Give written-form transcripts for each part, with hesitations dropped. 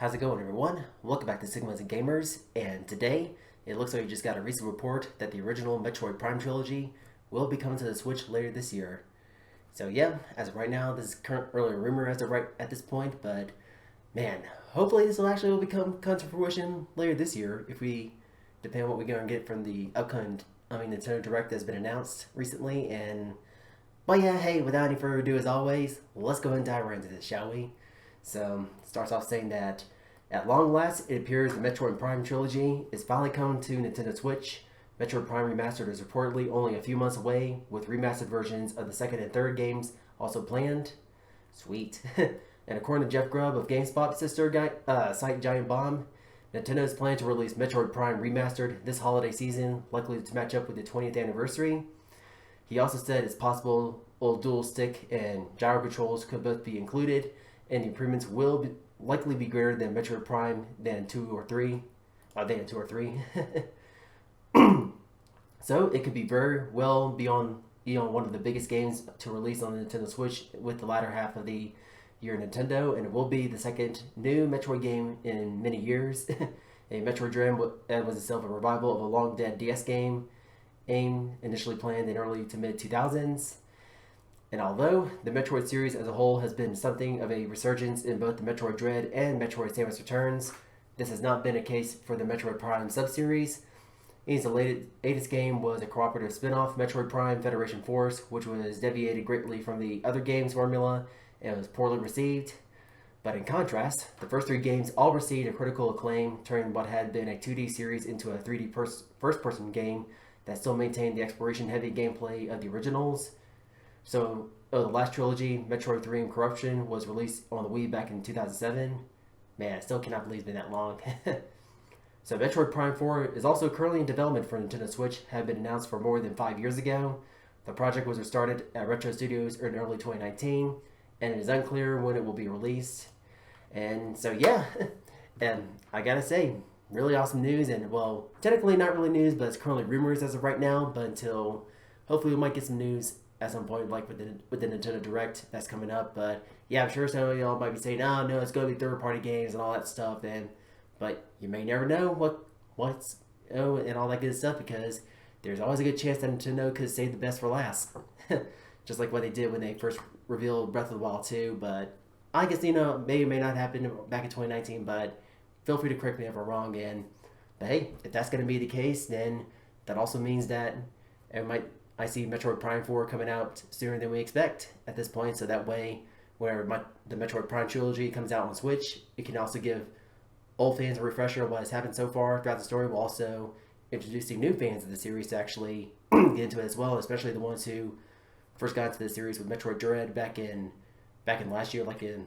How's it going, everyone? Welcome back to Sigmas and Gamers, and today it looks like we just got a recent report that the original Metroid Prime Trilogy will be coming to the Switch later this year. So yeah, as of right now, this is current early rumor as of right at this point, but man, hopefully this will actually come to fruition later this year if we depend on what we're going to get from the upcoming Nintendo Direct that's been announced recently. But yeah, hey, without any further ado, as always, let's go ahead and dive right into this, shall we? So, it starts off saying that at long last, it appears the Metroid Prime Trilogy is finally coming to Nintendo Switch. Metroid Prime Remastered is reportedly only a few months away, with remastered versions of the second and third games also planned. Sweet. And according to Jeff Grubb of GameSpot's sister site Giant Bomb, Nintendo is planning to release Metroid Prime Remastered this holiday season, likely to match up with the 20th anniversary. He also said it's possible old dual stick and gyro controls could both be included, and the improvements will likely be greater than Metroid Prime than 2 or 3. So it could be very well beyond one of the biggest games to release on the Nintendo Switch with the latter half of the year Nintendo, and it will be the second new Metroid game in many years. A Metroid Dread was itself a revival of a long dead DS game, initially planned in early to mid 2000s. And although the Metroid series as a whole has been something of a resurgence in both the Metroid Dread and Metroid Samus Returns, this has not been a case for the Metroid Prime sub-series. Its latest game was a cooperative spin-off, Metroid Prime Federation Force, which was deviated greatly from the other games' formula and was poorly received. But in contrast, the first three games all received a critical acclaim, turning what had been a 2D series into a 3D first-person game that still maintained the exploration-heavy gameplay of the originals. So, the last trilogy, Metroid 3 and Corruption, was released on the Wii back in 2007. Man, I still cannot believe it's been that long. So, Metroid Prime 4 is also currently in development for Nintendo Switch, had been announced for more than 5 years ago. The project was restarted at Retro Studios in early 2019, and it is unclear when it will be released. And so, yeah, and I gotta say, really awesome news, and well, technically not really news, but it's currently rumors as of right now, but until, hopefully we might get some news at some point, like with the Nintendo Direct that's coming up. But yeah, I'm sure some of y'all might be saying, "Oh no, it's going to be third-party games and all that stuff." But you may never know what's and all that good stuff, because there's always a good chance that Nintendo could save the best for last, just like what they did when they first revealed Breath of the Wild 2. But I guess may or may not happen back in 2019. But feel free to correct me if I'm wrong. But hey, if that's going to be the case, then that also means that I see Metroid Prime 4 coming out sooner than we expect at this point, so that way, whenever the Metroid Prime Trilogy comes out on Switch, it can also give old fans a refresher of what has happened so far throughout the story, while also introducing new fans of the series to actually get into it as well, especially the ones who first got into the series with Metroid Dread back in last year, back in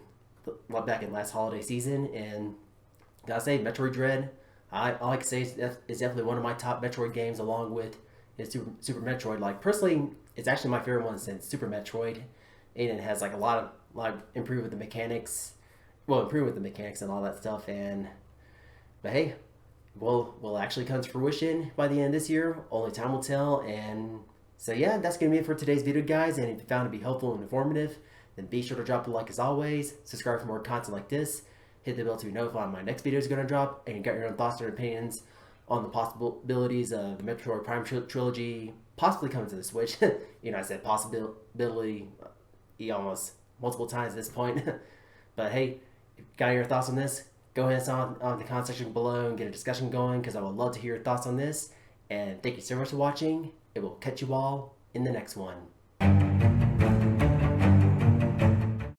last holiday season. And gotta say, Metroid Dread, I like to say it's definitely one of my top Metroid games, along with Super Metroid. Like, personally, it's actually my favorite one since Super Metroid, and it has like a lot of improved with the mechanics, and all that stuff. But hey, will actually come to fruition by the end of this year. Only time will tell. And so yeah, that's gonna be it for today's video, guys. And if you found it to be helpful and informative, then be sure to drop a like as always. Subscribe for more content like this. Hit the bell to be notified when my next video is gonna drop, and you got your own thoughts and opinions on the possibilities of the Metroid Prime Trilogy possibly coming to the Switch. I said possibility almost multiple times at this point. But hey, if you got your thoughts on this, go ahead on the comment section below and get a discussion going, because I would love to hear your thoughts on this. And thank you so much for watching, and we'll catch you all in the next one.